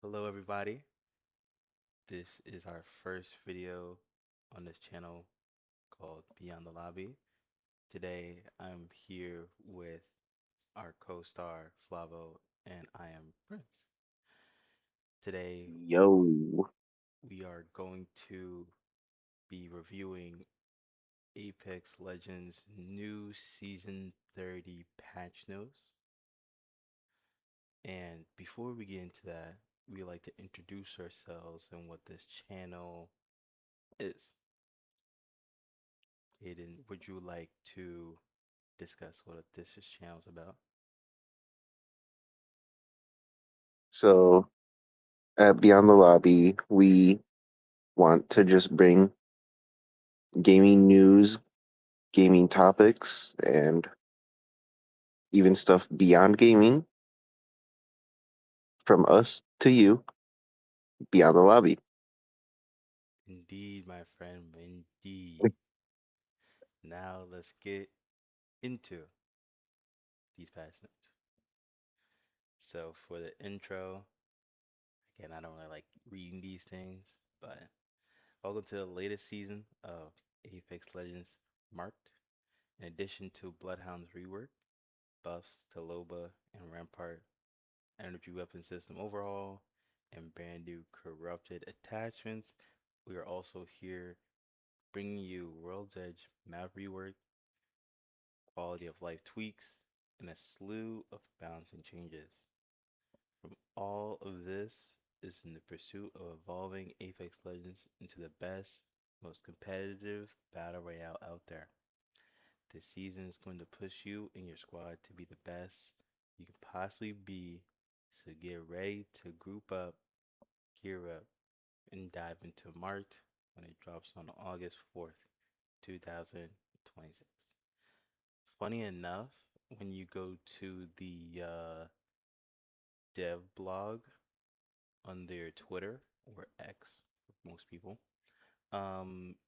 Hello, everybody. This is our first video on this channel called Beyond the Lobby. Today, I'm here with our co-star Flavo, and I am Prince. Today, Yo, we are going to be reviewing Apex Legends new Season 30 patch notes. And before we get into that, we like to introduce ourselves and what this channel is. Aiden, would you like to discuss what this channel is about? so at Beyond the Lobby, we want to just bring gaming news, gaming topics, and even stuff beyond gaming from us to you beyond the lobby. Indeed, my friend, indeed. Now let's get into these past notes. So for the intro, again, I don't really like reading these things, but welcome to the latest season of Apex Legends Marked. In addition to Bloodhound's rework, buffs to Loba and Rampart, energy weapon system overhaul, and brand new corrupted attachments, we are also here bringing you World's Edge map rework, quality of life tweaks, and a slew of balancing changes. From all of this is in the pursuit of evolving Apex Legends into the best, most competitive battle royale out there. This season is going to push you and your squad to be the best you can possibly be, so get ready to group up, gear up, and dive into Mart when it drops on August 4th, 2026. Funny enough, when you go to the dev blog on their Twitter or X for most people,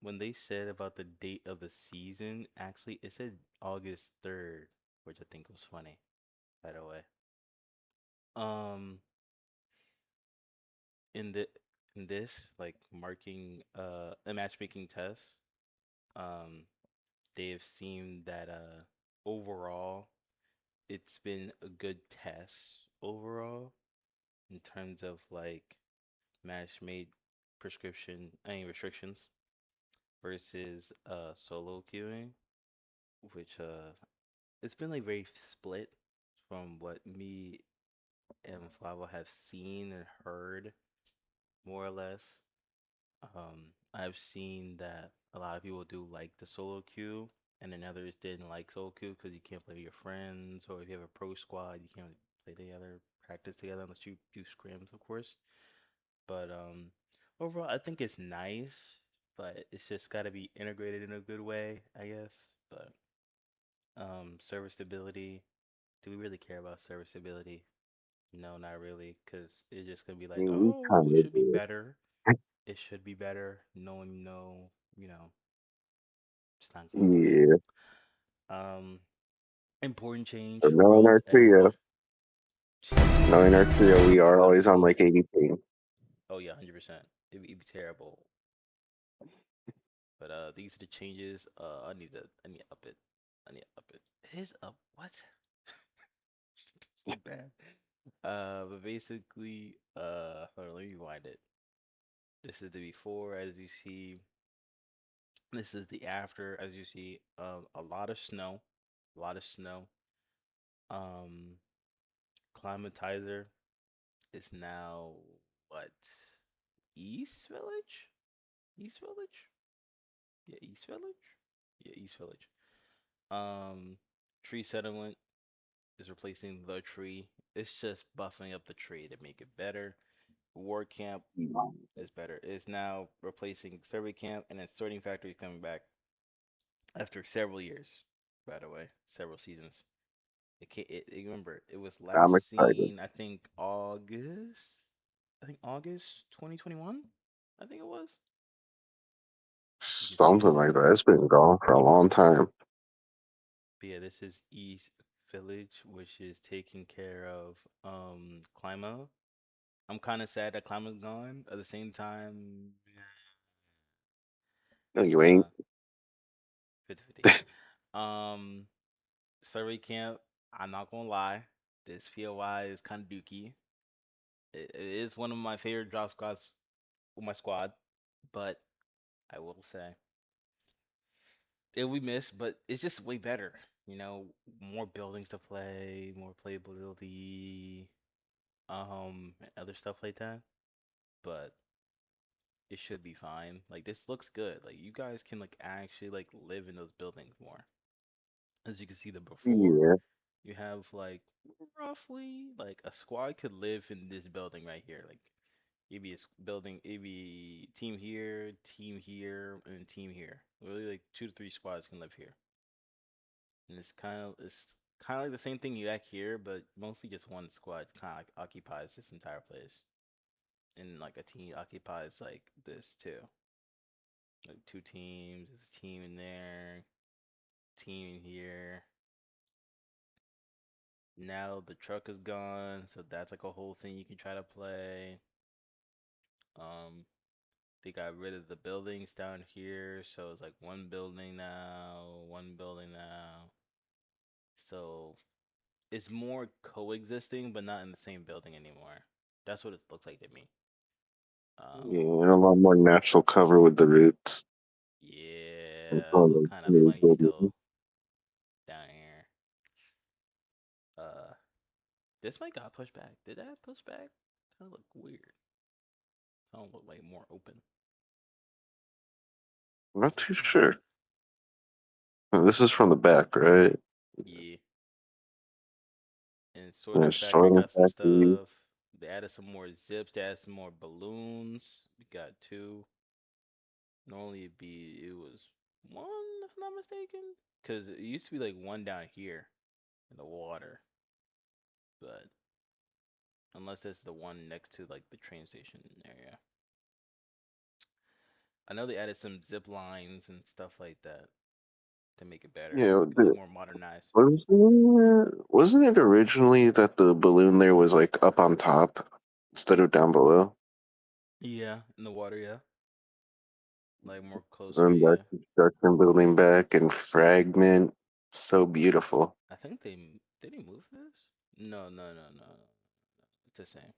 when they said about the date of the season, actually it said August 3rd, which I think was funny, by the way. Um, in the in this like marking a matchmaking test, um, they've seen that overall it's been a good test overall in terms of like match made prescription, any restrictions versus solo queuing, which it's been like very split from what me and Flavo have seen and heard more or less. I've seen that a lot of people do like the solo queue, and then others didn't like solo queue because you can't play with your friends, or if you have a pro squad, you can't play together, practice together unless you do scrims, of course. But overall, I think it's nice, but it's just got to be integrated in a good way, I guess. But server stability, do we really care about server stability? No, not really, because it's just gonna be I like, mean, we oh, kind it of should be do. better. It should be better. No one know, it's not going to be. Yeah, Important change, but knowing World's our trio, Edge. knowing our trio, we are always on like 80 ping. Oh yeah, 100%. It'd be terrible. But these are the changes. I need to up it. I need to up it. It is up. What? So bad. But basically, hold on, let me rewind it. This is the before, as you see. This is the after, as you see. A lot of snow, a lot of snow. Um, Climatizer is now what? East Village? East Village? Yeah, East Village? Yeah, East Village. Um, Tree Settlement is replacing the tree. It's just buffing up the tree to make it better. War Camp is better. It's now replacing Survey Camp, and then Sorting Factory is coming back after several years, by the way, several seasons. Remember, it was I'm last excited. seen, I think August. I think August 2021. I think it was. You can see Something this like is, that. It's been gone for a long time. but yeah, this is East Village, which is taking care of Climo. I'm kind of sad that Climate's gone. At the same time, No, you ain't. uh, 50-50. Um, Survey Camp. I'm not gonna lie, this POI is kind of dookie. It is one of my favorite drop squads with my squad, but I will say it we miss, but it's just way better. You know, more buildings to play, more playability, and other stuff like that. But it should be fine. Like this looks good. Like you guys can like actually like live in those buildings more. As you can see the before, Yeah, you have like roughly like a squad could live in this building right here. Like it'd be a building, it'd be team here, and team here. Really like 2 to 3 squads can live here. And it's kind of like the same thing you act here, but mostly just one squad kind of like occupies this entire place. And like a team occupies like this too. Like 2 teams, there's a team in there, team in here. Now the truck is gone, so that's like a whole thing you can try to play. Um, they got rid of the buildings down here, so it's like one building now, one building now. So it's more coexisting, but not in the same building anymore. That's what it looks like to me. yeah, Um, and a lot more natural cover with the roots. And yeah, all look the kind of new funny still buildings. down here. Uh, this might got pushed back. Did that push back? Kind of look weird. Kind of look like more open. I'm not too sure. This is from the back, right? Yeah. And Sorting There's Factory sorting got some factory. stuff. They added some more zips. They added some more balloons. We got two. Normally it was one, if I'm not mistaken. Because it used to be like one down here in the water. But unless it's the one next to like the train station area. I know they added some zip lines and stuff like that to make it better. Yeah, Look more modernized. wasn't it originally that the balloon there was like up on top instead of down below? Yeah, in the water, yeah. Like more closer, And that yeah. construction building back and fragment. So beautiful. I think did he move this? No, no, no, no, no. It's the same.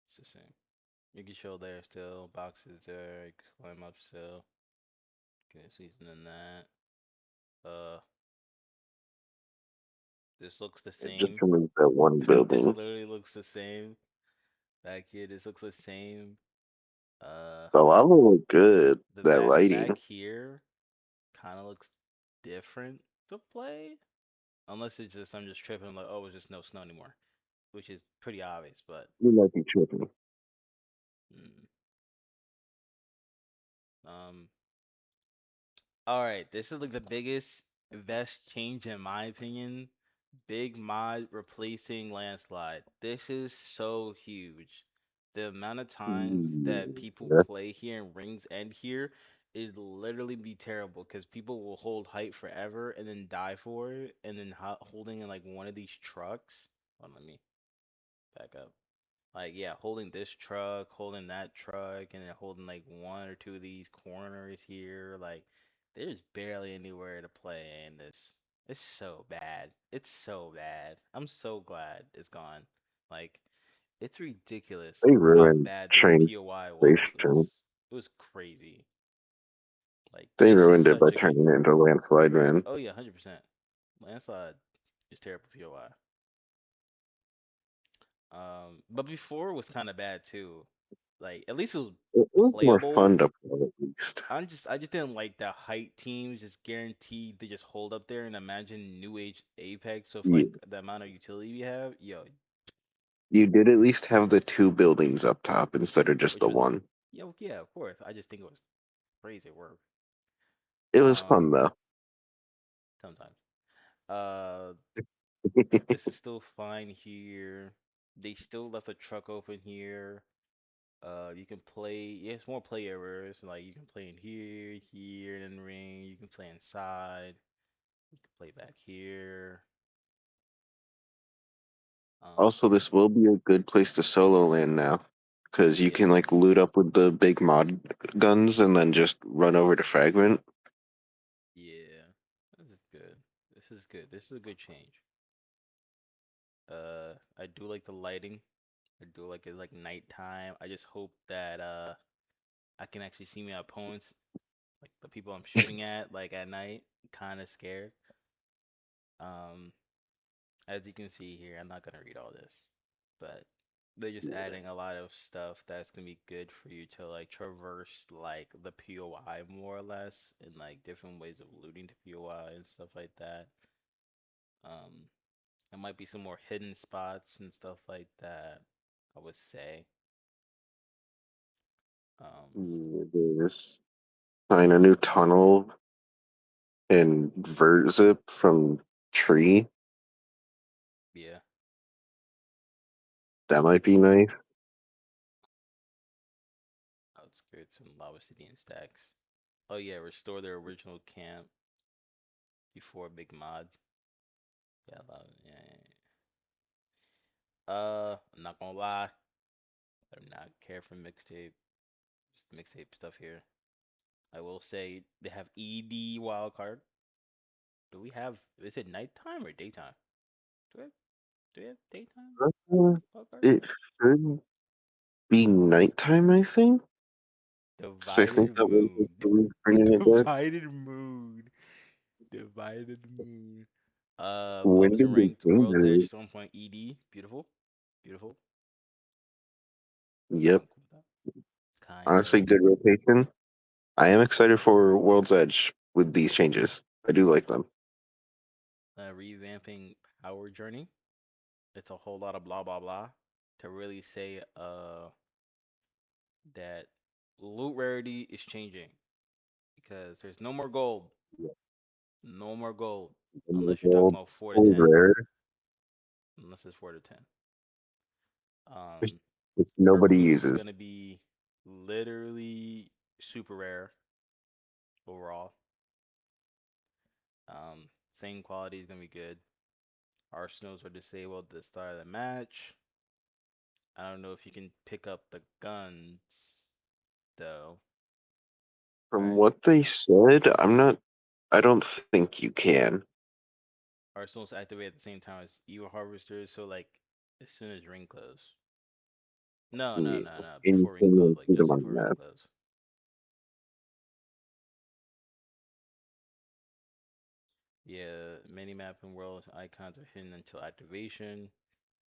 It's the same. You can show there still. Boxes there. You can climb up still. Okay, season in that. Uh, this looks the It just same. removed that one This building. literally looks the same. Back here, this looks the same. Uh, The lava looked good. the That back lighting. here kind of looks different to play. Unless it's just I'm just tripping like, oh, it's just no snow anymore, which is pretty obvious. But You might be tripping. mm, um, all right, this is like the biggest, best change in my opinion. Big mod replacing landslide. This is so huge. The amount of times that people Yeah. play here and rings end here is literally be terrible because people will hold height forever and then die for it, and then holding in like one of these trucks. Hold on, let me back up. Like, yeah, holding this truck, holding that truck, and then holding like one or two of these corners here. Like, there's barely anywhere to play in this. It's so bad. It's so bad. I'm so glad it's gone. Like, it's ridiculous They how ruined bad this train POI was. station. It was crazy. Like, They this is ruined it by such a good. turning it into landslide, man. Oh yeah, 100%. Landslide is terrible POI. But before it was kind of bad too. Like at least it was It was more playable. fun to play at least. I just didn't like the height teams just guaranteed to just hold up there and imagine new age Apex with like You, the amount of utility we have. Yo, you did at least have the two buildings up top instead of just which the was one. yeah, of course. I just think it was crazy work. It was fun Um, though. sometimes. Uh, this is still fine here. They still left a truck open here. You can play. Yeah, it's more play areas. Like you can play in here, here, and then ring. You can play inside. You can play back here. Also, Um, this will be a good place to solo land now. because you Yeah, can like loot up with the big mod guns and then just run over to fragment. yeah. This is good. This is good. This is a good change. I do like the lighting. I do like it like nighttime. I just hope that I can actually see my opponents, like the people I'm shooting at, like at night. Kind of scared. Um, as you can see here, I'm not gonna read all this, but they're just Yeah. adding a lot of stuff that's gonna be good for you to like traverse like the POI more or less, and like different ways of looting the POI and stuff like that. Um, there might be some more hidden spots and stuff like that, I would say. Um, Yeah, there's find a new tunnel and vert zip from tree. yeah, That might be nice. outskirts and Lava City and Stacks. Oh yeah, restore their original camp before big mod. Yeah, lava, yeah, yeah, yeah. I'm not gonna lie, I do not care for mixtape. Just mixtape stuff here. I will say they have ED wildcard. Do we have? Is it nighttime or daytime? Do we have? Do we have daytime Uh, wildcard? It should be nighttime, I think. Because I think Divided that was like moon. bringing it back. Divided moon. Divided moon. When Levels and did they ranked change world's edge it? 7.ED. Beautiful. Beautiful. Yep. I'm cool with that. It's kind Honestly, of good rotation. I am excited for World's Edge with these changes. I do like them. revamping Power Journey. It's a whole lot of blah blah blah to really say that loot rarity is changing because there's no more gold. Yeah. No more gold And the unless you're talking gold about 4 to is 10. rare, Unless it's 4 to 10. which Um nobody Purple is uses. gonna be literally super rare overall. Um Thing quality is gonna be good. Arsenals are disabled at the start of the match. I don't know if you can pick up the guns though, From right? what they said, I don't think you can. Arsenal's activate at the same time as Evil Harvesters, so like as soon as ring close. No, no, Yeah. no, no. And you Before ring can't close, even like see just them on before the ring map. close. Yeah, mini map and world icons are hidden until activation.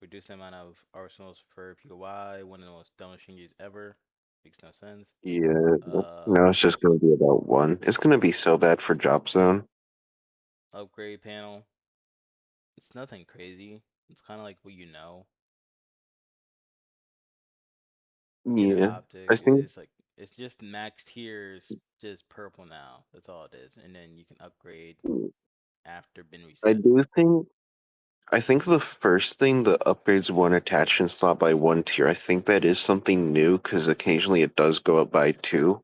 Reduce the amount of arsenals per POI, one of the most dumbest changes ever. Makes no sense. Yeah. Uh, No, it's just gonna be about one. It's gonna be so bad for Drop Zone. Upgrade panel. It's nothing crazy. It's kind of like what you know. Get Yeah. I optic. think It's just max tiers, just purple now. That's all it is. And then you can upgrade after bin I reset. do think I think the first thing the upgrades one attachment slot by one tier. I think that is something new because occasionally it does go up by two.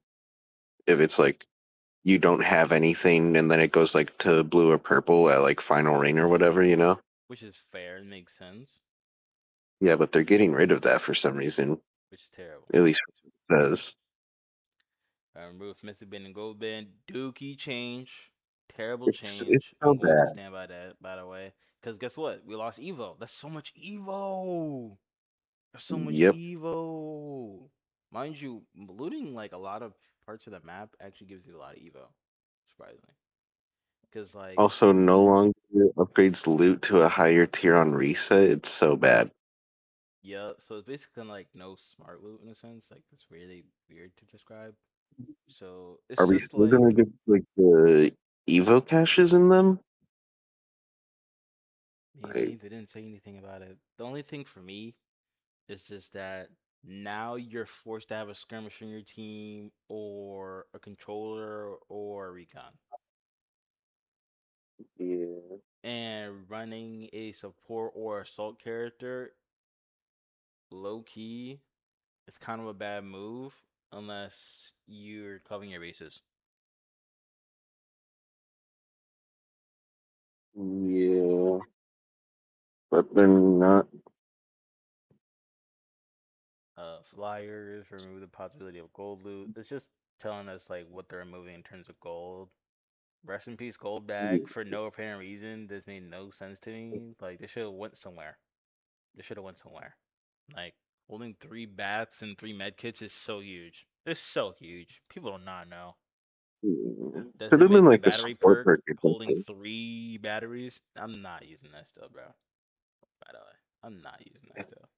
If it's like you don't have anything and then it goes like to blue or purple at like final ring or whatever, you know? Which is fair and makes sense, Yeah, but they're getting rid of that for some reason. which is terrible. At least it says. Remove Mystic Bin and Gold Bin. Dookie change. Terrible It's change. so I'm going to bad. stand by that, by the way. Because guess what? We lost Evo. That's so much Evo. There's so much Yep. Evo. Mind you, looting like a lot of parts of the map actually gives you a lot of Evo. Surprisingly. Because, like, Also, no longer upgrades loot to a higher tier on reset. It's so bad. yeah, so it's basically like no smart loot in a sense. Like, it's really weird to describe. So it's Are we just still gonna like, get like the Evo caches in them? I maybe they didn't say anything about it. The only thing for me is just that now you're forced to have a skirmisher in your team or a controller or a recon. yeah. And running a support or assault character, low key, it's kind of a bad move unless you're covering your bases. Yeah. But they're not. flyers, remove the possibility of gold loot. It's just telling us like what they're removing in terms of gold. Rest in peace, gold bag for no apparent reason. This made no sense to me. Like this should have went somewhere. This should have went somewhere. Like holding three bats and three med kits is so huge. It's so huge. People do not know. Does Should it have been make the like a battery support perk perk or holding something. three batteries? I'm not using that still, bro. By the way, I'm not using that still.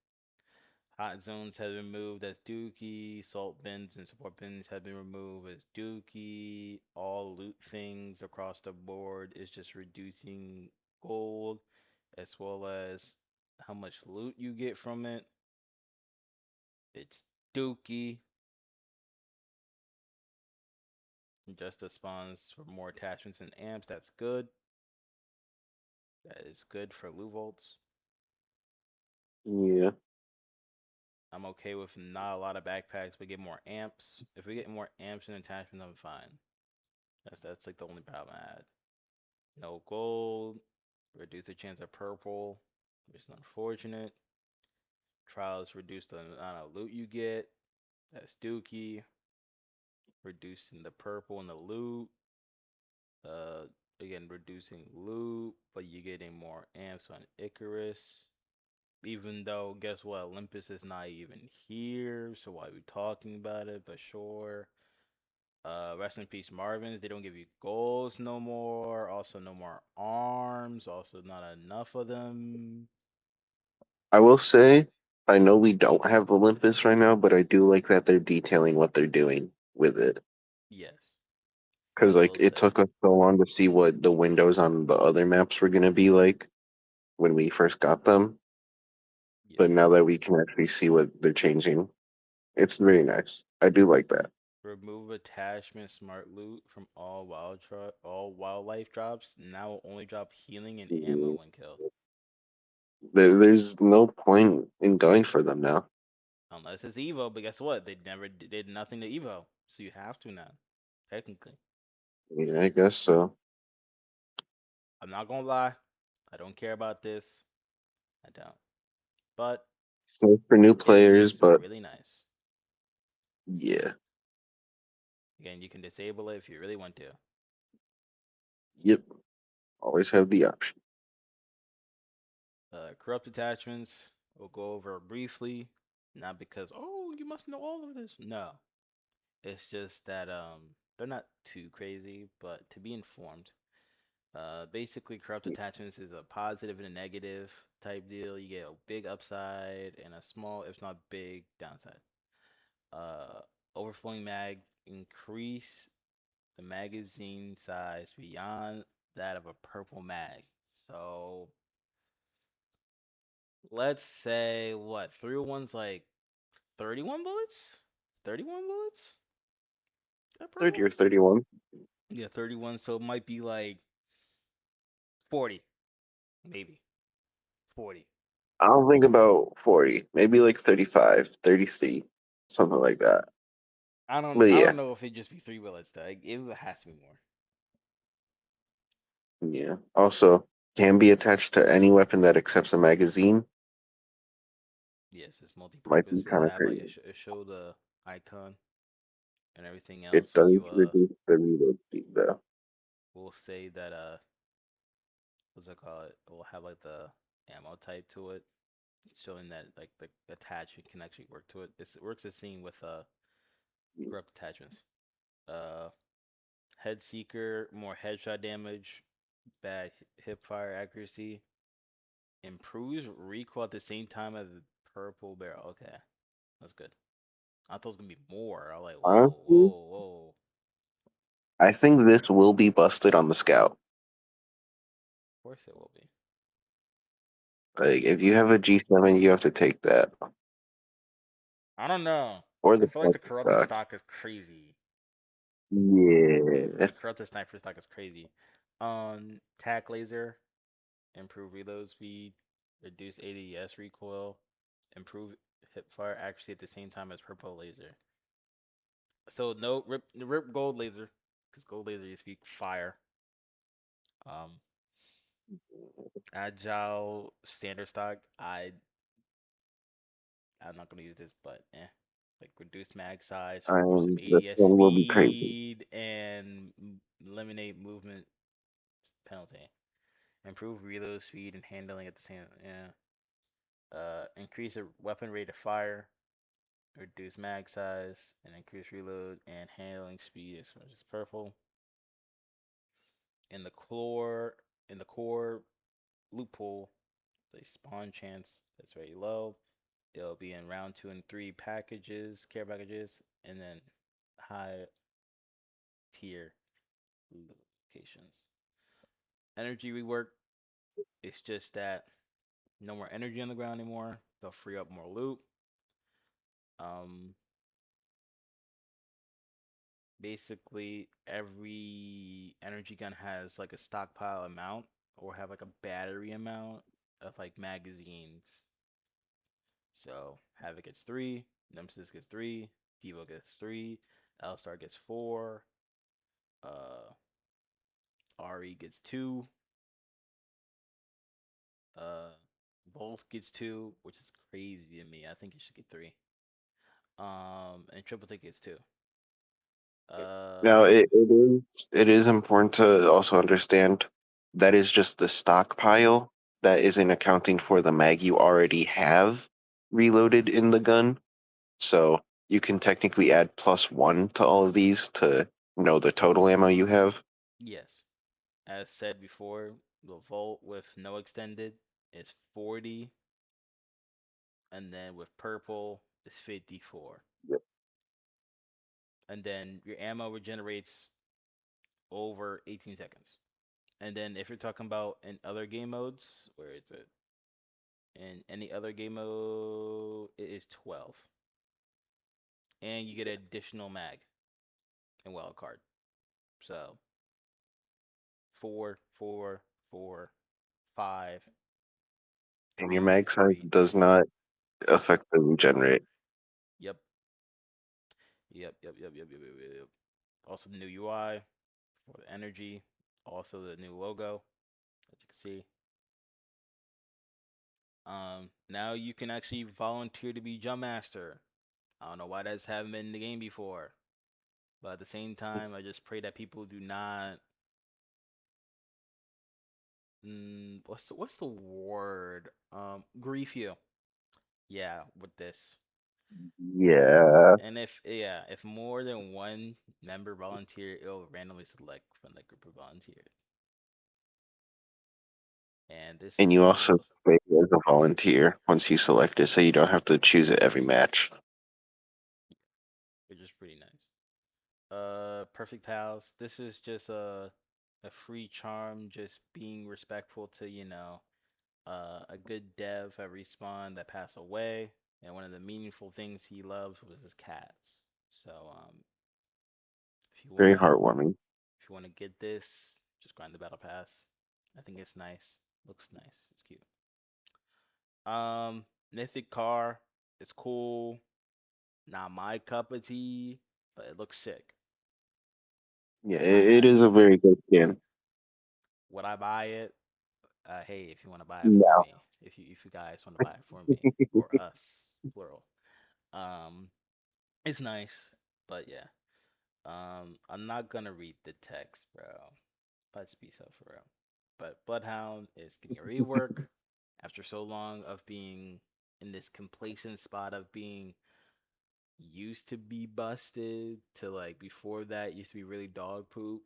Hot zones have been moved as Dookie. Salt bins and support bins have been removed as Dookie. All loot things across the board is just reducing gold as well as how much loot you get from it. It's Dookie. Justice spawns for more attachments and amps. That's good. That is good for loot vaults. Yeah. I'm okay with not a lot of backpacks, but get more amps. If we get more amps and attachments, I'm fine. That's like the only problem I had. No gold. Reduce the chance of purple, which is unfortunate. Trials reduce the amount of loot you get. That's Dookie. Reducing the purple and the loot. Uh, again, reducing loot, but you're getting more amps on Icarus. Even though, guess what? Olympus is not even here, so why are we talking about it? But sure. Rest in peace, Marvins. They don't give you goals no more. Also, no more arms. Also, not enough of them. I will say, I know we don't have Olympus right now, but I do like that they're detailing what they're doing with it. Yes, Because I like will it say took us so long to see what the windows on the other maps were gonna be like when we first got them. yes. But now that we can actually see what they're changing, it's very nice. I do like that. Remove attachment smart loot from all wildlife drops. Now will only drop healing and ammo Mm, when killed, there's no point in going for them now. unless it's Evo. But guess what? They never did nothing to Evo, so you have to now. Technically, Yeah, I guess so. I'm not gonna lie. I don't care about this. I don't. But So for new it players, looks but really nice. yeah, Again, you can disable it if you really want to. yep. Always have the option. Corrupt attachments, we'll go over briefly. Not because, oh, you must know all of this. No. It's just that they're not too crazy, but to be informed. Basically corrupt attachments is a positive and a negative type deal. You get a big upside and a small, if not big, downside. Uh Overflowing mag increase the magazine size beyond that of a purple mag. So let's say what 301's like 31 bullets? 31 bullets? Is that 30 purple? or 31. Yeah, 31. So it might be like 40, maybe 40. I don't think about 40, maybe like 35, 33, something like that. But I yeah, don't know if it just be three bullets though. It has to be more. yeah. Also, can be attached to any weapon that accepts a magazine. Yes, it's Might be multi-purpose. It'll kind of have like crazy. it show the icon and everything It else. When does you reduce the reload speed, though. will say that what's it called? It will have like the ammo type to it. It's showing that like the attachment can actually work to it. It works the same with corrupt attachments. Uh, Head seeker, more headshot damage, bad hip fire accuracy, improves recoil at the same time as the purple barrel. Okay, that's good. I thought it was gonna be more. I was like, whoa, Honestly, whoa, whoa. I think this will be busted on the scout. Of course it will be. Like, if you But have a G7, you have to take that, I don't know. or I the feel like the sniper corrupted stock. stock is crazy. Yeah, The corrupted sniper stock is crazy. Tac laser, improve reload speed, reduce ADS recoil, improve hip fire accuracy at the same time as purple laser. So no rip gold laser because gold laser used to be fire. Um, Agile standard stock. I I'm not gonna use this, but like reduce mag size for some This ADS one will be crazy. speed and eliminate movement penalty. Improve reload speed and handling at the same. Yeah. Increase a weapon rate of fire, reduce mag size, and increase reload and handling speed as much as purple. In the core, in the core loophole, the spawn chance that's very low. It'll be in round two and three packages, care packages, and then high tier locations. Energy rework. It's just that no more energy on the ground anymore. They'll free up more loot. Um, Basically, every energy gun has like a stockpile amount or have like a battery amount of like magazines. So Havoc gets three, Nemesis gets three, Devo gets three, L-Star gets four, uh, RE gets two, uh, Bolt gets two, which is crazy to me. I think it should get three. And Triple T gets two. Now, Uh, it is important to also understand that is just the stockpile. That isn't accounting for the mag you already have reloaded in the gun. So you can technically add +1 to all of these to know the total ammo you have. yes. As said before, the Volt with no extended is 40, and then with purple is 54. Yep. And then your ammo regenerates over 18 seconds. And then if you're talking about in other game modes, where is it? In any other game mode, it is 12. And you get an additional mag and wild card. So 4, 4, 4, 5, And your 3, mag size 3, does 3. not affect the regenerate. Yep. Yep. Also the new UI for the energy. Also the new logo, as you can see. Now you can actually volunteer to be Jump Master. I don't know why that's haven't been in the game before, but at the same time, I just pray that people do not. What's the word? Grief you. Yeah, with this. Yeah, And if more than one member volunteer, it'll randomly select from that group of volunteers. And this and you is also stay as a volunteer once you select it, so you don't have to choose it every match. which is pretty nice. Perfect Pals. This is just a free charm, just being respectful to, a good dev at Respawn that passed away, and one of the meaningful things he loves was his cats. So, if you Very wanna heartwarming. if you wanna get this, just grind the battle pass. I think it's nice. Looks nice. It's cute. Mythic car. It's cool. Not my cup of tea, but it looks sick. Yeah, I it have is it. a very good skin. Would I buy it? Hey, if you want to buy it for No. me, if you guys want to buy it for me or us, plural. Um, it's nice, but yeah. I'm not gonna read the text, bro. Let's be so for real. But Bloodhound is getting a rework after so long of being in this complacent spot of being used to be busted to like before that used to be really dog poop,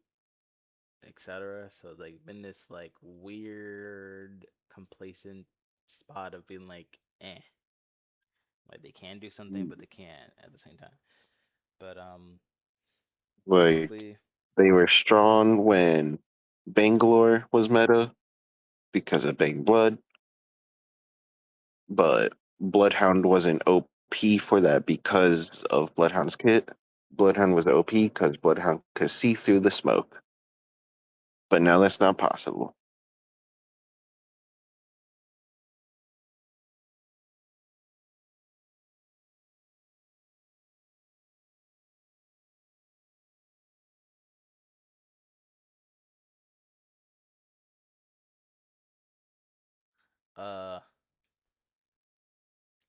etc. So like been this like weird complacent spot of being like like they can do something but they can't at the same time. But Like, basically they were strong when Bangalore was meta because of Bang Blood, but Bloodhound wasn't OP for that because of Bloodhound's kit. Bloodhound was OP because Bloodhound could see through the smoke. But now that's not possible. uh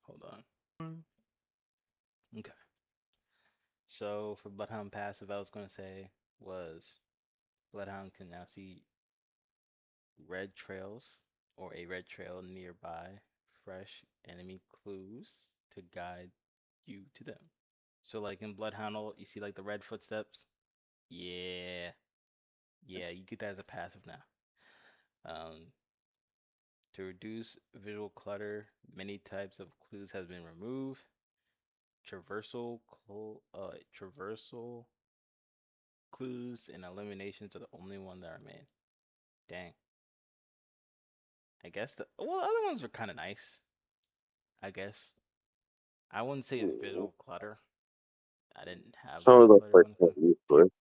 hold on. Okay. So for Bloodhound passive, I was gonna say was Bloodhound can now see red trails or a red trail nearby, fresh enemy clues to guide you to them. So like in Bloodhound, you see like the red footsteps. Yeah, yeah, you get that as a passive now. Um, to reduce visual clutter, many types of clues has been removed. Traversal clues and eliminations are the only one that remain. Dang. I guess the other ones were kind of nice. I guess I wouldn't say it's visual clutter. I didn't have Some of visual them clutter were when it kind comes. of useless.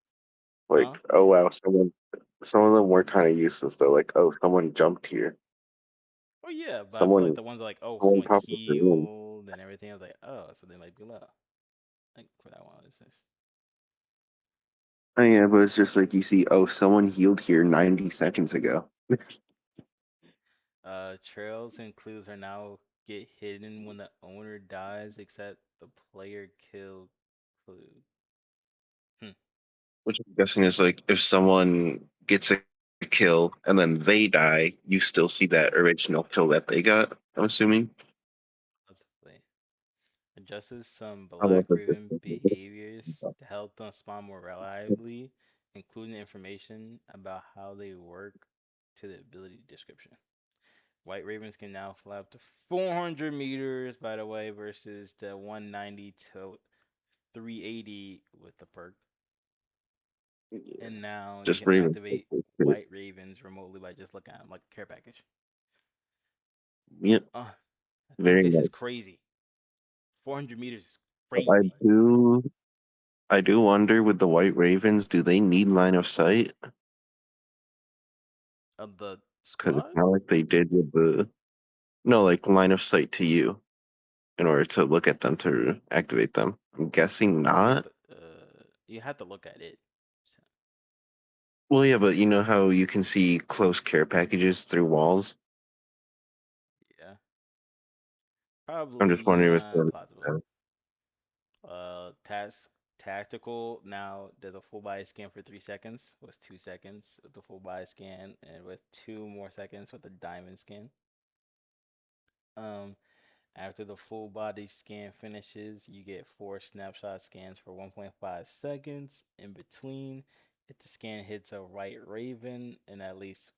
Huh? Like, oh wow, some of them were kind of useless though. Like, oh, someone jumped here. Oh yeah, but I feel like Someone, the ones like, oh, someone someone popped up the room. healed and everything. I was like, oh, so they might be low. Like for that one, it's this. Oh yeah, but it's just like you see, oh, someone healed here 90 seconds ago. Trails and clues are now get hidden when the owner dies, except the player killed clue. Hmm. Which I'm guessing is like if someone gets a kill and then they die, you still see that original kill that they got. I'm assuming. Possibly. Adjusts some How Black about the Raven behaviors to help them spawn more reliably, including information about how they work to the ability description. White Ravens can now fly up to 400 meters, by the way, versus the 190 to 380 with the perk. Yeah. And now you Just can Raven. activate White Ravens remotely by just looking at them like a care package. Yep, I think very this is nice. crazy. 400 meters is But I crazy. do I do wonder with the White Ravens, do they need line of sight? Of the Because it's squad? not like they did with the no, like line of sight to you in order to look at them to activate them. I'm guessing not. You have to look at it. So, Well, yeah, but you know how you can see close care packages through walls? yeah, I'm just wondering if probably it's possible. Task tactical now does a full body scan for 3 seconds. Was 2 seconds with the full body scan, and with 2 more seconds with the diamond scan. Um, After the full body scan finishes, you get 4 snapshot scans for 1.5 seconds. In between, if the scan hits a white raven and at least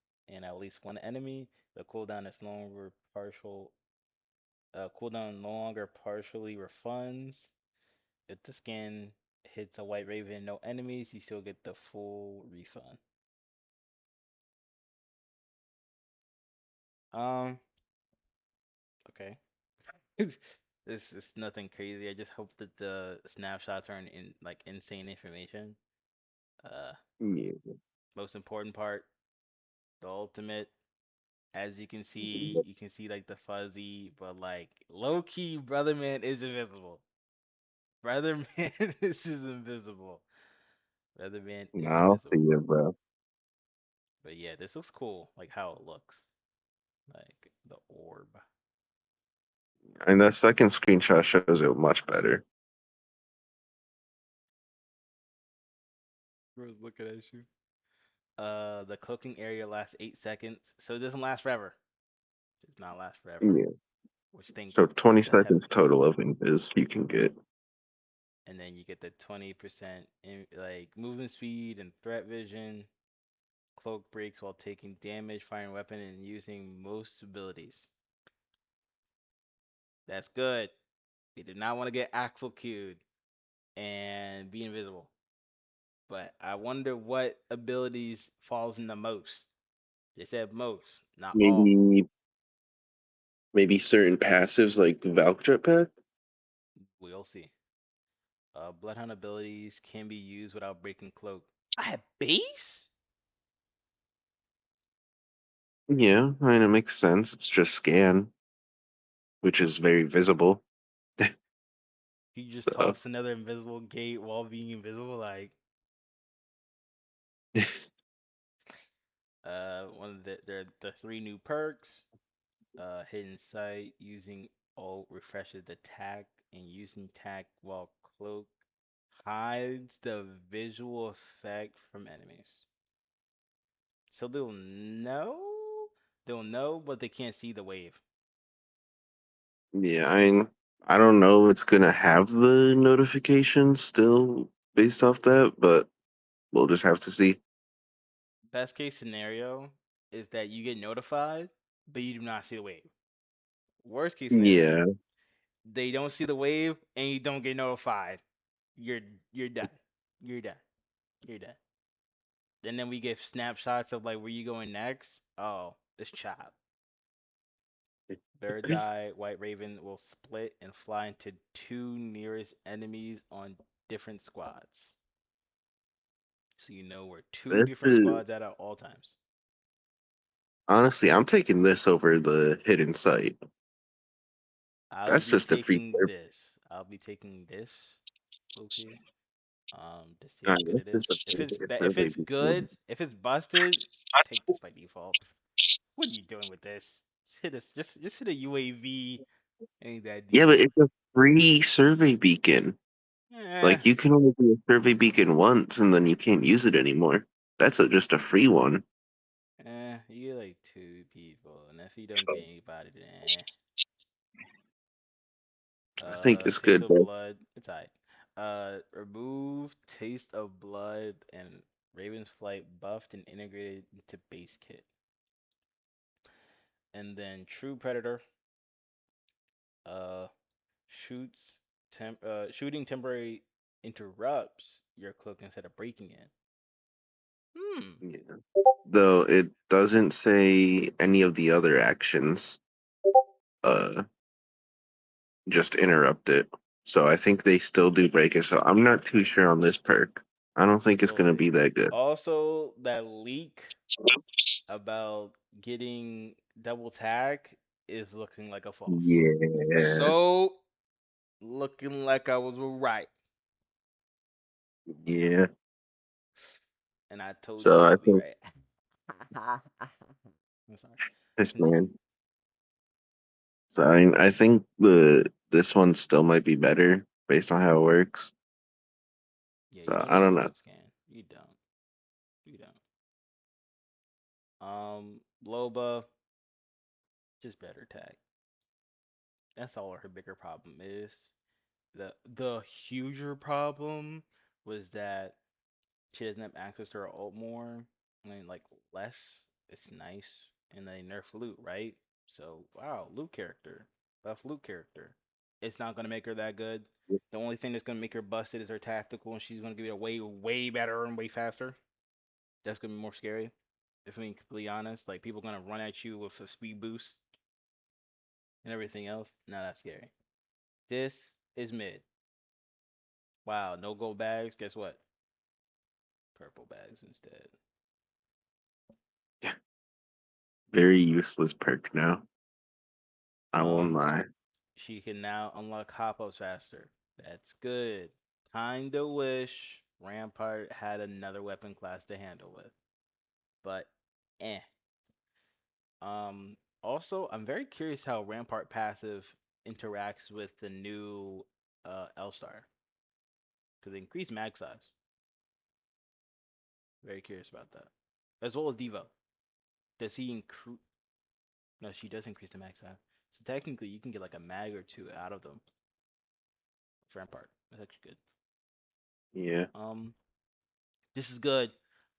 one enemy, the cooldown is no longer partial. Cooldown no longer partially refunds. If the scan hits a white raven and no enemies, you still get the full refund. Um, okay. This is nothing crazy. I just hope that the snapshots aren't in like insane information. Uh, yeah. Most important part, the ultimate. As you can see like the fuzzy, but like low key, brother man is invisible. Brother man is just invisible. Brother man is Now I'll see invisible. you, bro. But yeah, this looks cool. Like how it looks, like the orb. And that second screenshot shows it much better. Bro's looking at you. The cloaking area lasts 8 seconds, so it doesn't last forever. It does not last forever, Yeah. which think So is 20 gonna have seconds total of invis you can get. and then you get the 20% in like movement speed and threat vision. Cloak breaks while taking damage, firing weapon, and using most abilities. That's good. We did not want to get Axel queued and be invisible. But I wonder what abilities falls in the most. They said most, not all. Maybe certain passives like the Valk Jetpack? We'll see. Bloodhound abilities can be used without breaking cloak. I have base? Yeah, I mean it makes sense. It's just scan, which is very visible. You just So toss another invisible gate while being invisible. Like, one of the three new perks. Hidden sight using Ult refreshes the tack, and using tack while cloak hides the visual effect from enemies. So they'll know, but they can't see the wave. Yeah, I don't know if it's gonna have the notifications still based off that, but we'll just have to see. Best case scenario is that you get notified, but you do not see the wave. Worst case scenario, Yeah, they don't see the wave and you don't get notified. You're you're done. You're done. You're done. And then we get snapshots of like where you going next. Oh, it's chop. Bird's Eye, White Raven will split and fly into two nearest enemies on different squads. So you know where two this different is squads at all times. honestly, I'm taking this over the hidden site. I'll That's be just a free taking serve. this. I'll be taking this. Okay. Just see how good This it is. is a If it's free if survey it's before. good, if it's busted, take this by default. What are you doing with this? Just hit a UAV. Ain't that Yeah, deep. but it's a free survey beacon. Eh, Like you can only do a survey beacon once, and then you can't use it anymore. That's just a free one. you get like two people, and if you don't get anybody, then I think it's Taste good, of bro. Blood. It's alright. Remove Taste of Blood and Raven's Flight buffed and integrated into base kit. And then True Predator, uh, shooting temporary interrupts your cloak instead of breaking it. Hmm. Yeah. Though it doesn't say any of the other actions. Uh, just interrupt it. So I think they still do break it. So I'm not too sure on this perk. I don't think it's We'll gonna see. be that good. Also, that leak about getting double tag is looking like a false. Yeah, So, looking like I was right. yeah. And I told So you I I'll be think right. I'm sorry. this Continue. man. So I think this one still might be better based on how it works. Yeah, you So don't I need a don't know. blue scan. You don't. You don't. Loba, just better tag. That's all her bigger problem is. The huger problem was that she doesn't have access to her ult more. I mean, like less. It's nice, and they nerf loot, right? So wow, loot character, buff loot character. It's not gonna make her that good. The only thing that's gonna make her busted is her tactical, and she's gonna give it way better and way faster. That's gonna be more scary. If I'm being completely honest, like people gonna run at you with a speed boost and everything else. Not that scary. This is mid. Wow, no gold bags. Guess what? Purple bags instead. Yeah, very useless perk now. I won't Um, lie. she can now unlock hop ups faster. That's good. Kinda wish Rampart had another weapon class to handle with, but eh. Also, I'm very curious how Rampart passive interacts with the new L Star because it increased mag size. Very curious about that, as well as Devo. Does he increase? No, she does increase the mag size. So technically, you can get like a mag or two out of them for Rampart. That's actually good. Yeah. Um, This is good.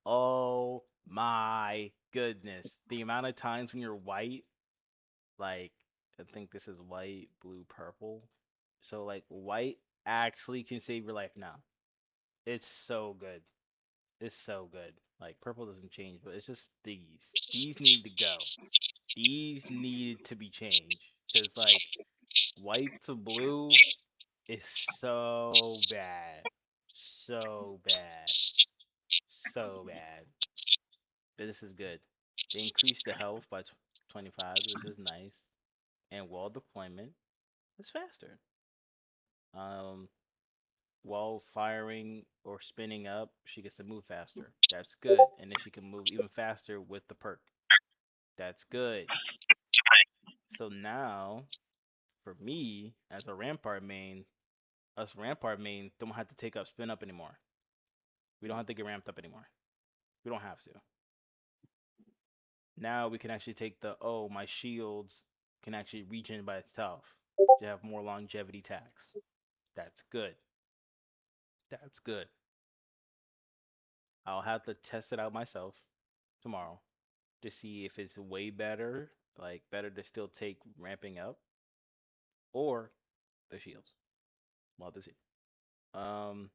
Oh my goodness. The amount of times when you're white, like, I think this is white, blue, purple. So, like, white actually can save your life now. It's so good. It's so good. Like, purple doesn't change, but it's just these. These need to go. These needed to be changed. Because, like, white to blue is so bad. So bad. So bad. But this is good. They increased the health by 25, which is nice, and wall deployment is faster. Um, while firing or spinning up, she gets to move faster. That's good, and then she can move even faster with the perk. That's good. So now for me as a Rampart main, us Rampart main don't have to take up spin up anymore. We don't have to get ramped up anymore. We don't have to. Now we can actually take the, oh, my shields can actually regen by itself to have more longevity tags. That's good. That's good. I'll have to test it out myself tomorrow to see if it's way better, like better to still take ramping up or the shields. Well, to see. Um,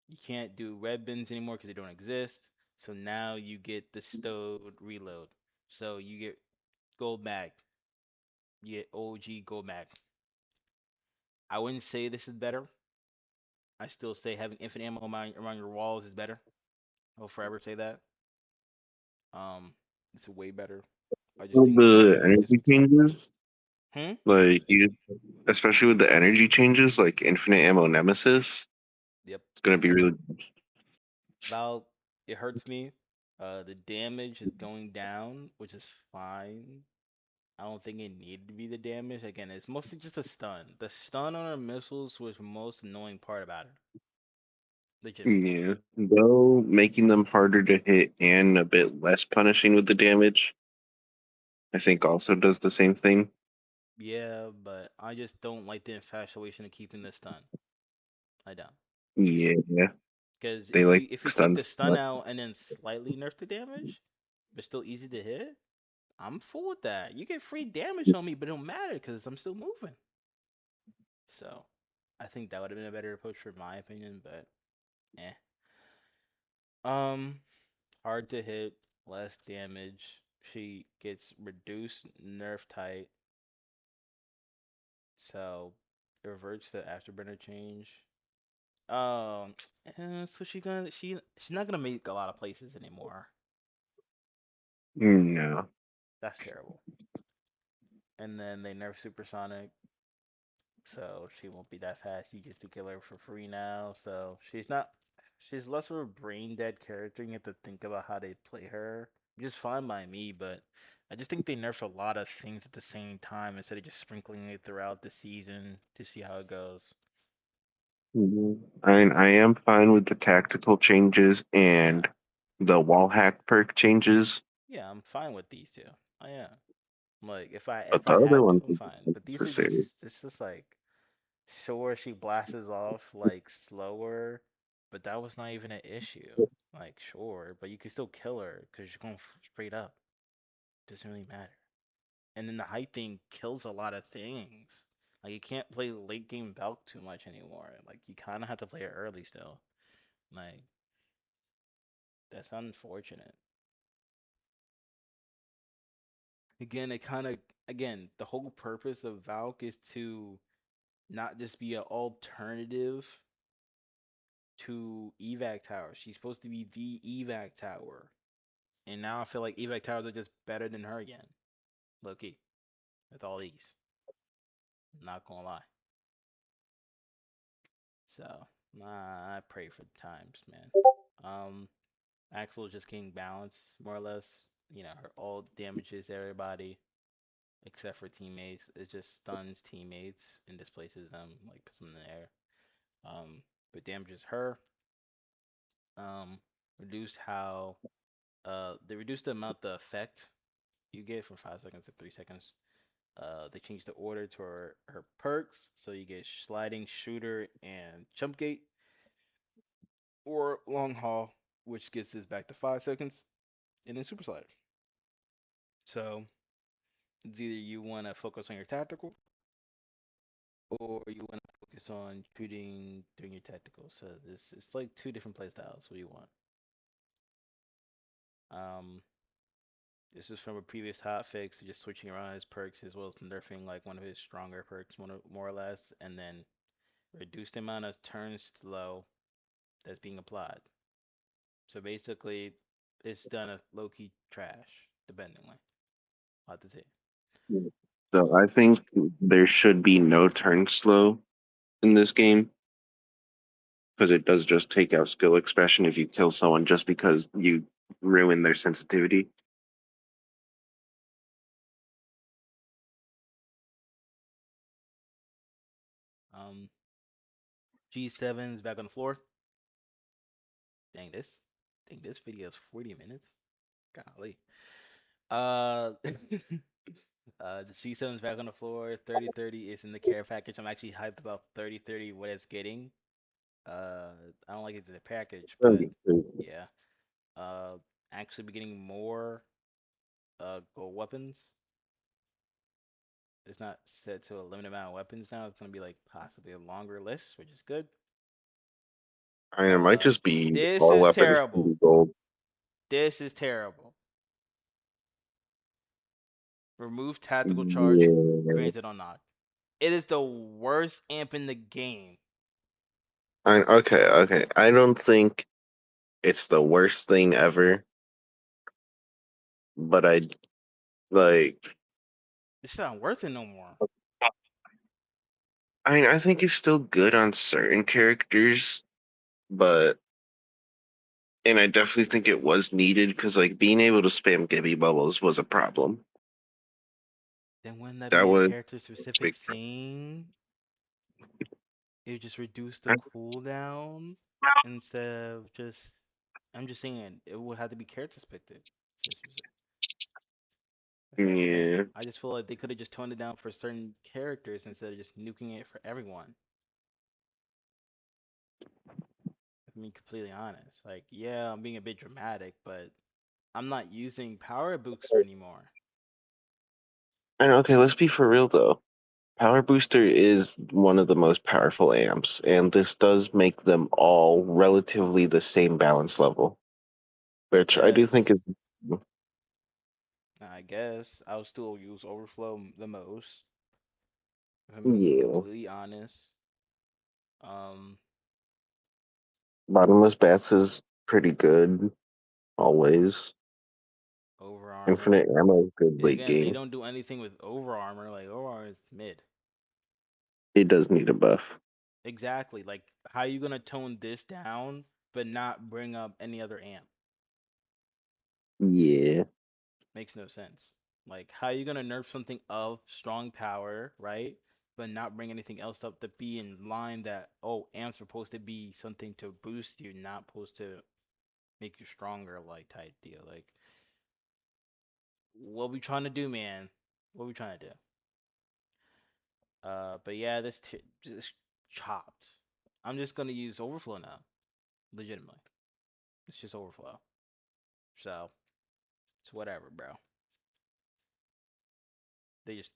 you can't do red bins anymore because they don't exist. So now you get the stowed reload. So you get gold mag. You get OG gold mag. I wouldn't say this is better. I still say having infinite ammo around your walls is better. I'll forever say that. Um, it's way better. I just Well, think the the reload energy distance. changes, Hmm. like you, especially with the energy changes, like infinite ammo nemesis, Yep. it's gonna be really. About it hurts me. The damage is going down, which is fine. I don't think it needed to be the damage. Again, it's mostly just a stun. The stun on our missiles was the most annoying part about it. Legitimately. Yeah, though making them harder to hit and a bit less punishing with the damage, I think also does the same thing. Yeah, but I just don't like the infatuation of keeping the stun. I don't. Yeah, Because they if like you take the stuns. stun out and then slightly nerf the damage, but still easy to hit, I'm full with that. You get free damage on me, but it don't matter because I'm still moving. So I think that would have been a better approach for my opinion, but eh. Um, hard to hit, less damage. She gets reduced nerf tight, so it reverts the afterburner change. Um, so she's not gonna make a lot of places anymore. No. That's terrible. And then they nerf supersonic, so she won't be that fast. You get to kill her for free now, so she's less of a brain dead character. You have to think about how they play her, which is fine by me, but I just think they nerf a lot of things at the same time instead of just sprinkling it throughout the season to see how it goes. I am fine with the tactical changes Yeah, and the wall hack perk changes, yeah, I'm fine with these two. I am. Like but if the I other had to, ones I'm are fine. But these are necessary. just it's just like sure she blasts off like slower, but that was not even an issue. Like sure, but you can still kill her because you're going straight up. Doesn't really matter. And then the height thing kills a lot of things. Like you can't play late game Valk too much anymore. Like you kind of have to play it early still. Like that's unfortunate. Again, it kind of again the whole purpose of Valk is to not just be an alternative to evac tower. She's supposed to be the evac tower. And now I feel like evac towers are just better than her again. Low key. With all these. Not gonna lie. So I pray for the times, man. Um Axel just getting balanced more or less. You know, her ult damages everybody except for teammates. It just stuns teammates and displaces them, like puts them in the air. But damages her. Um, reduce how they reduce the amount the effect you get from 5 seconds to 3 seconds. They changed the order to her perks, so you get sliding shooter and jump gate, or long haul, which gets this back to 5 seconds, and then super slider. So it's either you want to focus on your tactical, or you want to focus on shooting during your tactical. So this it's like two different play styles. What do you want? Um, This is from a previous hotfix, just switching around his perks as well as nerfing like one of his stronger perks, more or less, and then reduce the amount of turn slow that's being applied. So basically, it's done a low key trash, dependingly. I'll have to say. So I think there should be no turn slow in this game because it does just take out skill expression if you kill someone just because you ruin their sensitivity. G7's back on the floor. Dang this, dang this video is 40 minutes. Golly. Uh, the G7's back on the floor. 3030 is in the care package. I'm actually hyped about 3030 what it's getting. I don't like it as a package, but yeah. Uh, actually be getting more gold weapons. It's not set to a limited amount of weapons now. It's gonna be like possibly a longer list, which is good. I mean, it might Uh, just be this all is weapons can terrible. be gold. This is terrible. Remove tactical charge Yeah. granted on knock. It is the worst amp in the game. Okay. I don't think it's the worst thing ever, but I like. It's not worth it no more. I mean, I think it's still good on certain characters, but and I definitely think it was needed because like being able to spam Gibby bubbles was a problem. Then wouldn't that That be a was character a specific big thing? It would just reduce the problem. cooldown instead of just. I'm just saying it would have to be character specific. That's all I'm saying. Yeah, I just feel like they could have just toned it down for certain characters instead of just nuking it for everyone. If I'm being completely honest. Like, yeah, I'm being a bit dramatic, but I'm not using Power Booster anymore. and okay, let's be for real though. Power Booster is one of the most powerful amps, and this does make them all relatively the same balance level, I which I do think guess. is I guess I'll still use Overflow the most. If I'm being yeah. completely honest. Um, Bottomless Bats is pretty good always. Over Armor. Infinite Ammo is good late Again, they game. don't do anything with Over Armor. Like Over Armor is mid. It does need a buff. Exactly. Like, how you gonna tone this down but not bring up any other amp? Yeah. Makes no sense. Like, how you gonna nerf something of strong power, right? But not bring anything else up to be in line that, oh, amp's supposed to be something to boost you, not supposed to make you stronger, like type deal. Like, what we trying to do, man? What we trying to do? But yeah, this just chopped. I'm just gonna use overflow now, legitimately. It's just overflow. So it's whatever, bro. They just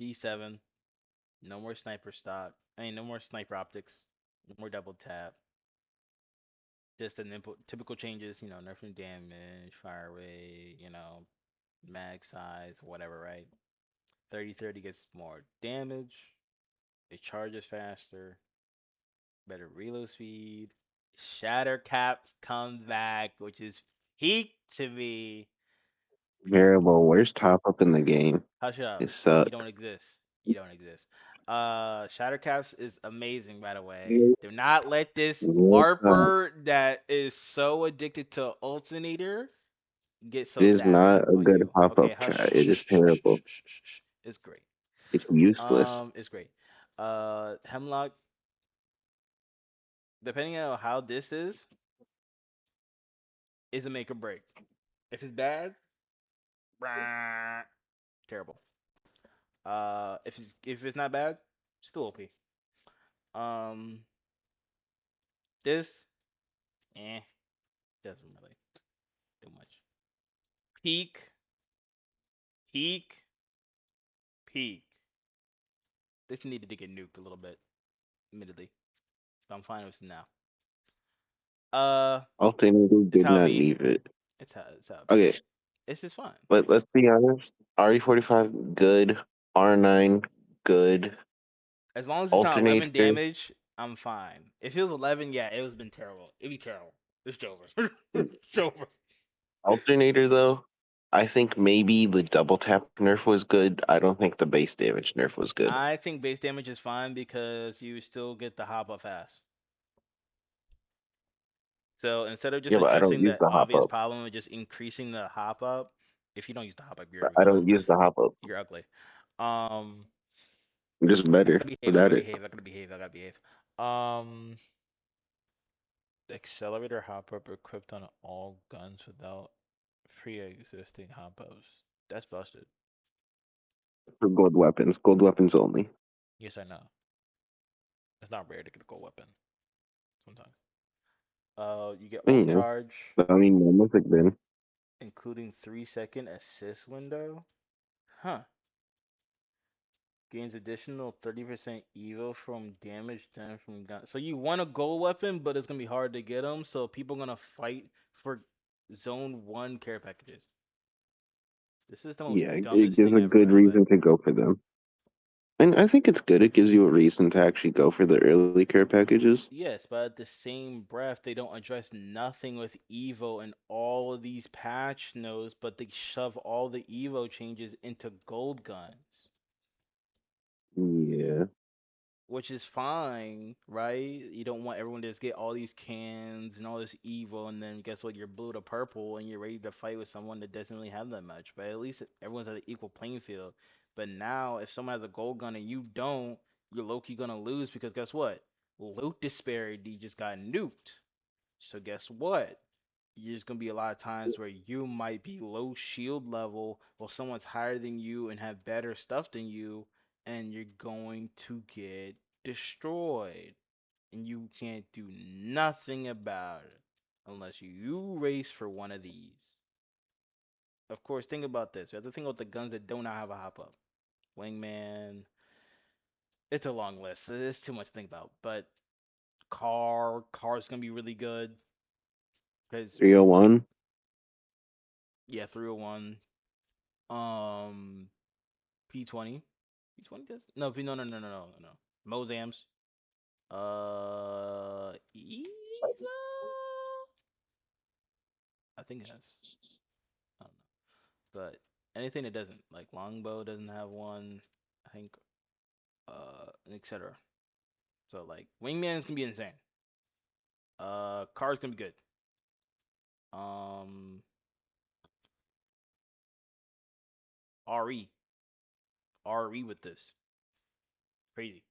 G7. No more sniper stock. I mean, no more sniper optics. No more double tap. Just the typical changes, nerfing damage, fire rate, mag size, whatever, right? 3030 gets more damage. It charges faster. Better reload speed. Shatter caps come back, which is peak to me. Peak. Terrible. Worst top up in the game. Hush up. It You sucks. don't exist. You don't exist. Shatter caps is amazing, by the way. Do not let this It LARPer that is so addicted to Alternator get so is savvy not a on good you. pop Okay, up hush. chat. It is terrible. It's great. It's useless. It's great. Hemlock, depending on how this is a make or break. If it's bad, terrible. If it's not bad, still OP. Um, this, doesn't really do much. Peak, peak, peak. This needed to get nuked a little bit, admittedly. But I'm fine with it now. Uh, Alternator it's did how it not be. need it. It's how it be. Okay, It's just fine. but let's be honest. RE45 good. R9 good. As long as it's not 11 Alternator damage, I'm fine. If it was 11, yeah, it was been terrible. It'd be terrible. It's over. It's over. Alternator though, I think maybe the double tap nerf was good. I don't think the base damage nerf was good. I think base damage is fine because you still get the hop up fast. So instead of just Yeah, but I don't addressing use the the hop obvious up. problem of just increasing the hop up, If you don't use the hop up, you're I you're don't use the hop up. you're ugly. Um, I'm just I better gotta behave. I without gotta it. behave. I gotta behave. I gotta behave. Um, accelerator hop up equipped on all guns without pre-existing hop ups. That's busted. For gold weapons only. Yes, I know. It's not rare to get a gold weapon sometimes. You get ult Yeah, charge, I mean, no Mythic then. including 3 second assist window. Huh. Gains additional 30% evo from damage done from gun. So you want a gold weapon, but it's gonna be hard to get them. So people gonna fight for zone one care packages. This is the most Yeah, it dumbest gives thing a ever, good by the way. reason to go for them. And I think it's good. It gives you a reason to actually go for the early care packages. Yes, but at the same breath, they don't address nothing with Evo and all of these patch notes, but they shove all the Evo changes into gold guns, Yeah. which is fine, right? You don't want everyone to just get all these cans and all this Evo, and then guess what? You're blue to purple and you're ready to fight with someone that doesn't really have that much. But at least everyone's at an equal playing field. But now, if someone has a gold gun and you don't, you're low key gonna lose because guess what? Loot disparity just got nuked. So guess what? There's gonna be a lot of times where you might be low shield level while someone's higher than you and have better stuff than you, and you're going to get destroyed. And you can't do nothing about it unless you race for one of these. Of course, think about this. You have to think about the guns that do not have a hop up. Wingman. It's a long list. It's too much to think about. But car's gonna be really good because 301. yeah, 301. Um, P20. P20 does no P no no no no no no no. Mozams. Eva. I think it has. I don't know. But anything that doesn't, like Longbow doesn't have one. I think etc. So like Wingman's gonna be insane. Car's gonna be good. Um RE. RE with this. Crazy.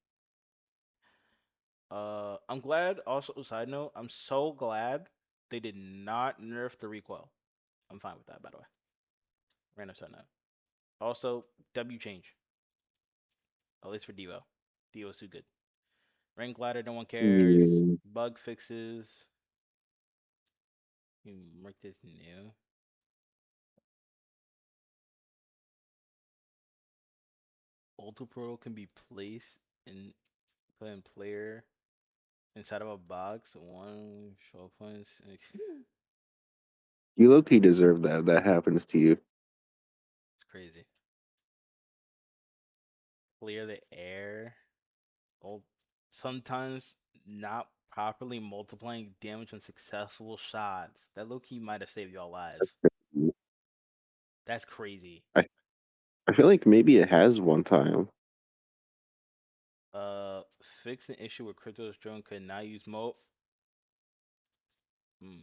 I'm glad also side note, I'm so glad they did not nerf the recoil. I'm fine with that by the way. Random side note. Also, W change. At least for Devo. Devo's too good. Rank ladder, no one cares. Yeah. Bug fixes. You mark this new. Ultra Pro can be placed in put in player inside of a box. One show points. It's You low key deserve that. That happens to you. crazy. Clear the air. Ul- Sometimes not properly multiplying damage on successful shots. That low key might have saved y'all lives. That's crazy. I, I feel like maybe it has one time. Fix an issue where Crypto's drone could not use mo. Mm,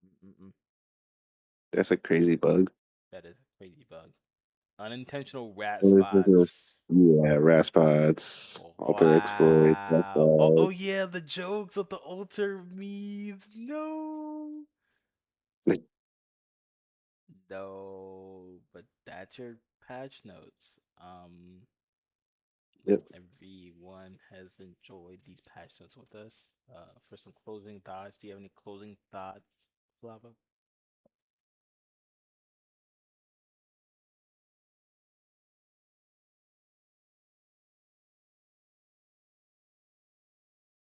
mm, mm, mm. That's a crazy bug. That is a crazy bug. Unintentional rat Ridiculous. spots. Yeah, Raspots, Alter Exploits, Wow. Oh Raspots. yeah, the jokes of the alter memes. No. No, but that's your patch notes. Yep. Hope everyone has enjoyed these patch notes with us. For some closing thoughts, do you have any closing thoughts, Flava?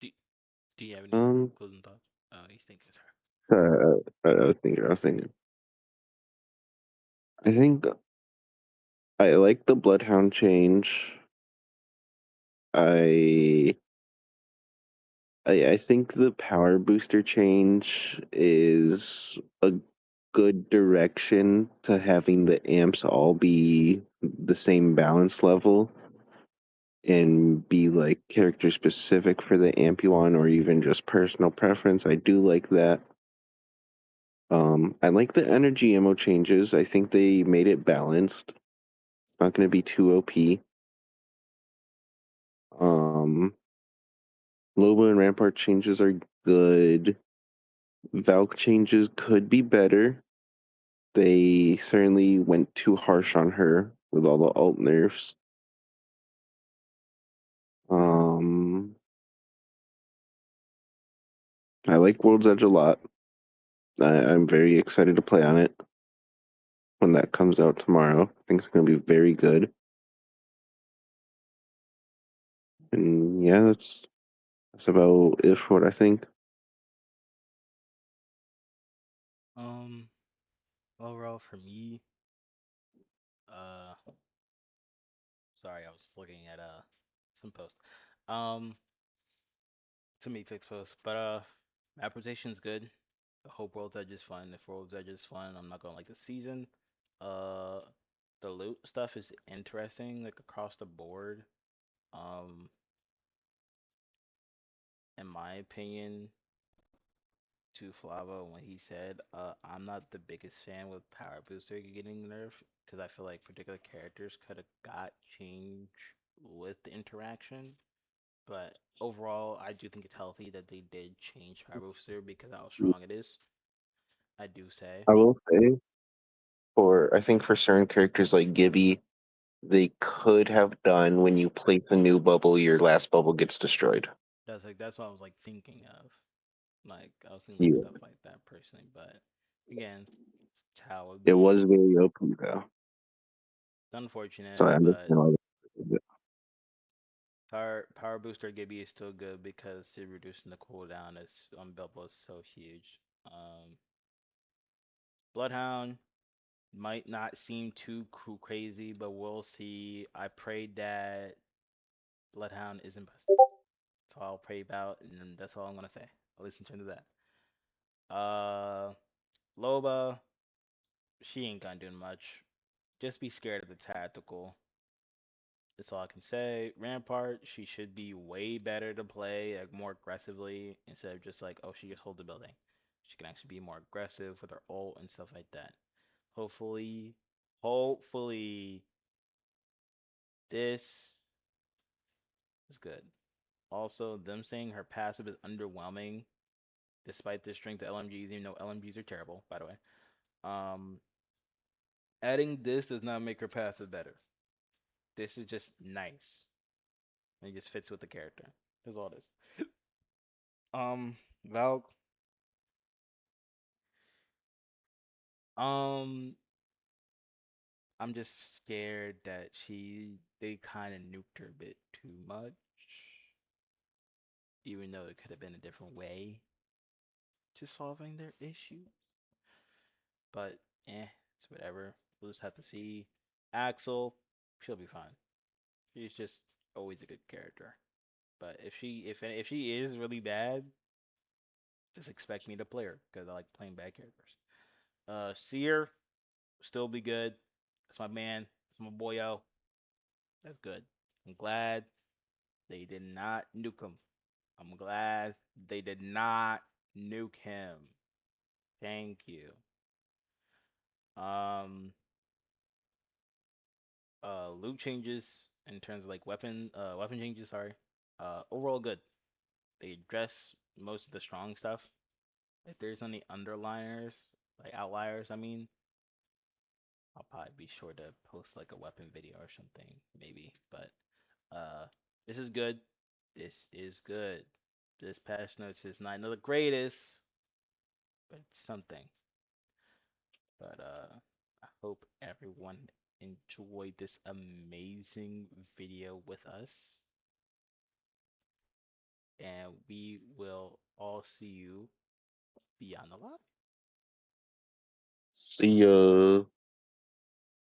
Do, do you have any Um, closing thoughts? He's thinking, sir. I was thinking. I was thinking. I think I like the Bloodhound change. I I think the power booster change is a good direction to having the amps all be the same balance level and be like character specific for the amp you want or even just personal preference. I do like that. I like the energy ammo changes. I think they made it balanced. It's not going to be too OP. Um, Loba and Rampart changes are good. Valk changes could be better. They certainly went too harsh on her with all the alt nerfs. Um, I like World's Edge a lot. I'm very excited to play on it when that comes out tomorrow. I think it's going to be very good. And yeah, that's about it for what I think. Um, Overall for me, uh, sorry, I was looking at some post. Um, to me, fix post, but map rotation's good. I hope World's Edge is fun. If World's Edge is fun, I'm not gonna like the season. Uh, the loot stuff is interesting, like across the board. Um, in my opinion, to Flava when he said, I'm not the biggest fan with Power Booster getting nerfed because I feel like particular characters could have got change with the interaction. But overall, I do think it's healthy that they did change Power Booster because how strong it is. I do say. I will say I think for certain characters like Gibby, they could have done when you place a new bubble, your last bubble gets destroyed. That's what I was like thinking of. Like I was thinking like Yeah, stuff like that personally, but again, it's how it it be. was very OP though, It's unfortunate, so I understand but why. They Power Booster Gibby is still good because it reducing the cooldown is on Bilbo is so huge. Bloodhound might not seem too crazy, but we'll see. I prayed that Bloodhound isn't busted. That's all I'll pray about, and then that's all I'm gonna say. I'll listen to that. Loba, she ain't gonna do much. Just be scared of the tactical. That's all I can say. Rampart, she should be way better to play, like more aggressively instead of just like, oh, she just hold the building. She can actually be more aggressive with her ult and stuff like that. Hopefully, hopefully this is good. Also, them saying her passive is underwhelming, despite the strength of LMGs, even though LMGs are terrible, by the way. Um, Adding this does not make her passive better. This is just nice. And it just fits with the character. That's all it is. Valk. Um, I'm just scared that they kind of nuked her a bit too much, even though it could have been a different way to solving their issues. But it's whatever. We'll just have to see. Axel, she'll be fine. She's just always a good character. But if she is really bad, just expect me to play her because I like playing bad characters. Seer still be good. That's my man. That's my boyo. That's good. I'm glad they did not nuke him. I'm glad they did not nuke him. Thank you. Um, loot changes in terms of like weapon changes. Sorry. Overall good. They address most of the strong stuff. If there's any underliners, like outliers, I mean, I'll probably be sure to post like a weapon video or something, maybe. But uh, this is good. This is good. This patch notes is not the greatest, but something. But I hope everyone enjoyed this amazing video with us, and we will all see you beyond the lobby. See ya.